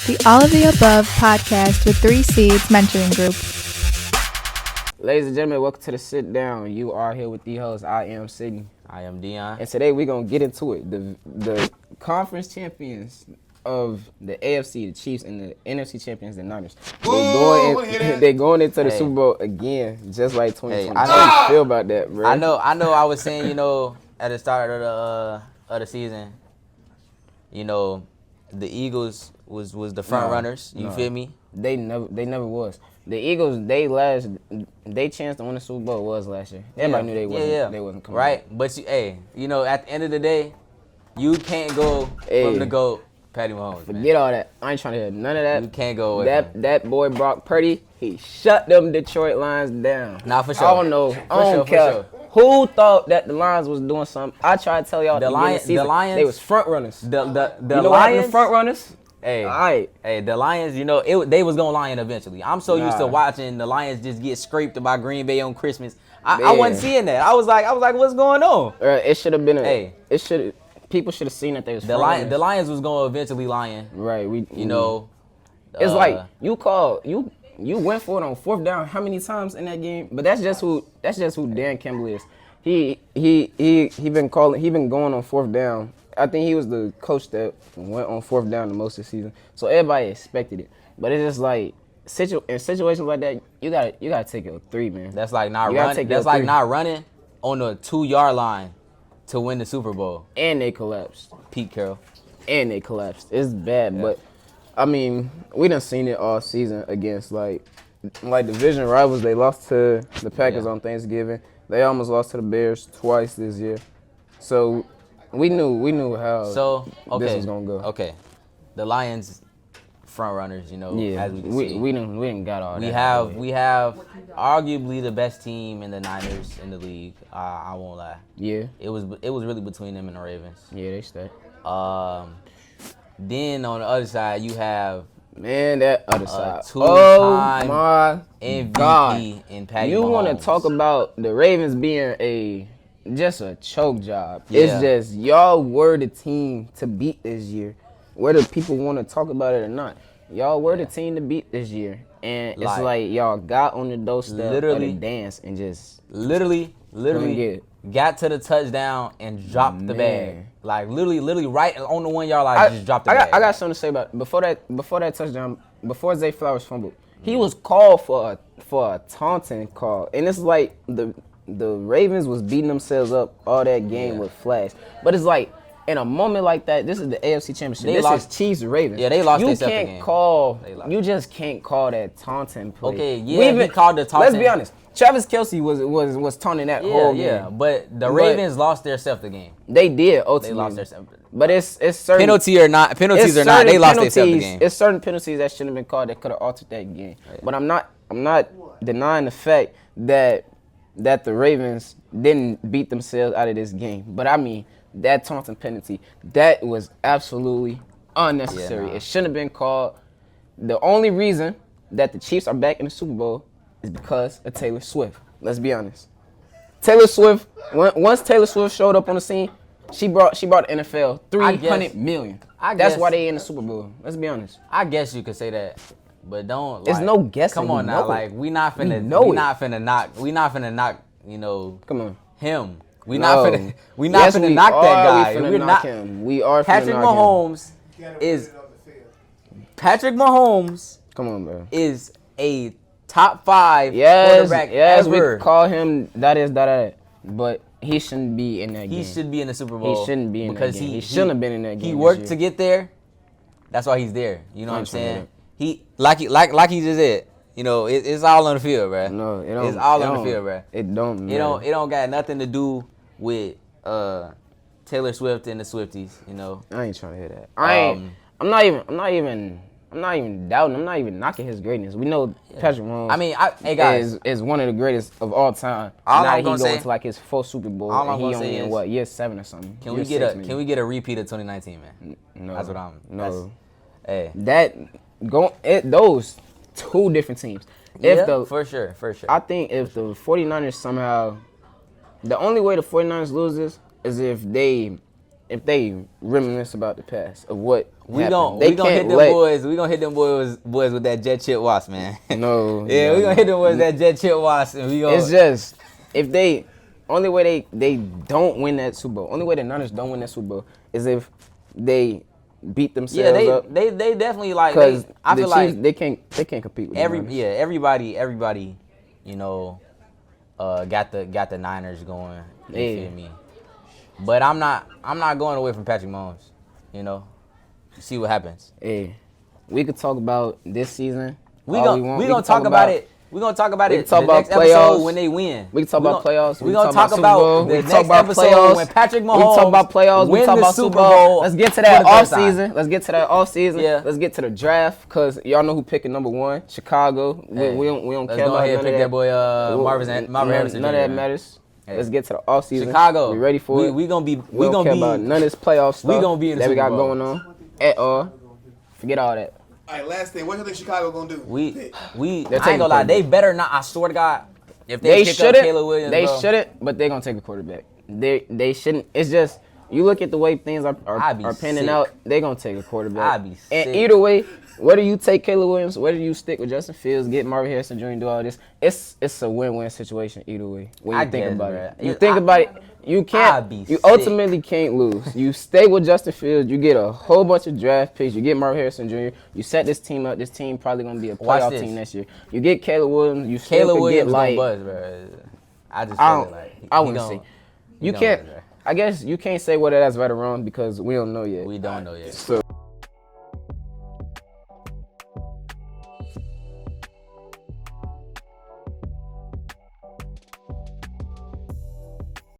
the All of the Above podcast with 3 Seeds Mentoring Group. Ladies and gentlemen, welcome to the Sit Down. You are here with the host. I am Sydney. I am Dion. And today we're going to get into it. The conference champions of the AFC, the Chiefs, and the NFC champions, the Niners. They're going into the Super Bowl again, just like 2020. I know How you feel about that, bro? I know. I was saying, at the start of the season, the Eagles was the front runners. You feel me? They never was. The Eagles, they chance to win the Super Bowl was last year. Everybody knew they wasn't coming. Right, out. But at the end of the day, you can't go from the GOAT, Patty Mahomes. Forget all that. I ain't trying to hear none of that. You can't go with that boy Brock Purdy. He shut them Detroit Lions down. Nah, for sure. I don't know. I don't care. Sure. Who thought that the Lions was doing something? I tried to tell y'all the Lions, they was front runners. The Lions front runners. Hey, all right. Hey, the Lions, they was gonna lion eventually. I'm so used to watching the Lions just get scraped by Green Bay on Christmas. I wasn't seeing that. I was like, what's going on? It should have been people should have seen that they was the Lions. The Lions was gonna eventually lion. Right. It's like you went for it on fourth down how many times in that game? But that's just who Dan Campbell is. He been going on fourth down. I think he was the coach that went on fourth down the most this season. So everybody expected it. But it's just like in situations like that, you gotta take a 3, man. That's like not running. That's like not running on the 2-yard line to win the Super Bowl. And they collapsed. Pete Carroll. And they collapsed. It's bad, but I mean, we done seen it all season against like division rivals. They lost to the Packers on Thanksgiving. They almost lost to the Bears twice this year. So we knew how this was gonna go. Okay, the Lions front runners, as we can see. We didn't got all we that. We have arguably the best team in the Niners in the league. I won't lie. Yeah. It was really between them and the Ravens. Yeah, they stay. Then on the other side you have that other side. Two-time my MVP God. in Patty Mahomes. You want to talk about the Ravens being just a choke job. Yeah. It's just y'all were the team to beat this year. Whether people want to talk about it or not. Y'all were the team to beat this year. And it's like y'all got on the doorstep of the dance and just literally got to the touchdown and dropped the bag. Like literally right on the 1-yard line, just dropped the bag. I got something to say about it. Before that touchdown, before Zay Flowers fumbled, he was called for a taunting call. And it's like the Ravens was beating themselves up all that game with flags. But it's like, in a moment like that, this is the AFC Championship. This is Chiefs Ravens. Yeah, they lost themselves the game. You just can't call that taunting play. Okay, he called the taunting. Let's be honest. Travis Kelce was taunting that whole game. Yeah, but the Ravens lost themselves the game. They did ultimately. They lost themselves. But it's certain penalties or not, they lost themselves the game. It's certain penalties that shouldn't have been called that could have altered that game. Right. But I'm not denying the fact that the Ravens didn't beat themselves out of this game. But I mean, that taunting penalty, that was absolutely unnecessary. It shouldn't have been called. The only reason that the Chiefs are back in the Super Bowl is because of Taylor Swift. Let's be honest. Taylor Swift, once Taylor Swift showed up on the scene, she brought the NFL $300 million. That's why they in the Super Bowl. Let's be honest. I guess you could say that, but don't. It's no guessing. Come on now, we not finna knock. Come on. Him. We not finna knock that guy. We're not him. We are Patrick Mahomes is Patrick Mahomes. Come on, bro. Is a top 5 quarterback ever. We call him that, but he shouldn't be in that game. He should be in the Super Bowl. He shouldn't be in that game. He shouldn't have been in that game. He worked to get there. That's why he's there. You know what I'm saying? He like he just said. It's all on the field, bro. No, it don't. It's all on the field, bro. It don't. It don't got nothing to do with Taylor Swift and the Swifties. I ain't trying to hear that. I'm not even doubting. I'm not even knocking his greatness. We know Patrick Mahomes. I mean, hey guys, is one of the greatest of all time. All I'm gonna say, into like his 4th Super Bowl. All I'm and he gonna say only is, in year 7 or something. Can we get a repeat of 2019, man? No, that's what I'm. No, Hey, those 2 different teams. For sure. I think if the 49ers somehow, the only way the 49ers lose this is if they reminisce about the past of what We happen. gonna hit them boys. We gonna hit them boys with that jet chip wash, man. No. Yeah, we gonna hit them boys with that jet chip wash, and we gonna. It's just if they only way they don't win that Super Bowl. Only way the Niners don't win that Super Bowl is if they beat themselves up. They definitely like. Because I feel Chiefs, like they can't compete with everybody, you know, got the Niners going. You feel me? But I'm not going away from Patrick Mahomes. You know, see what happens. Hey, we could talk about this season. We gonna talk about it. We're going to talk about it the next playoffs. Episode when they win. We can talk about playoffs. We're going to talk about the next episode when Patrick Mahomes we talk about playoffs. We talk about Super Bowl. Let's get to that offseason. Yeah. Let's get to the draft because y'all know who picking number 1, Chicago. Hey, we don't care go about ahead and pick that boy Marvin Harrison. None of that matters. Hey. Let's get to the offseason. Chicago. We ready for it. We don't care about none of this playoff stuff we gonna be in the that we got Super Bowl. going on at all. Forget all that. All right, last thing. What do you think Chicago gonna do? I ain't gonna lie. They better not. I swear to God, if they pick shouldn't, up Caleb Williams, they bro, shouldn't. But they're gonna take a quarterback. They shouldn't. It's just you look at the way things are panning out. They're gonna take a quarterback. I'd be sick. And either way, whether you take Caleb Williams, whether you stick with Justin Fields, get Marvin Harrison Jr. and do all this, it's a win-win situation either way. When you think about it, you can't. You ultimately can't lose. You stay with Justin Fields. You get a whole bunch of draft picks. You get Marvin Harrison Jr. You set this team up. This team probably gonna be a playoff team next year. You get Caleb Williams. You still could get like. Buzz, bro. I just feel like I wouldn't say. You can't. I guess you can't say whether that's right or wrong because we don't know yet. We don't know yet. So.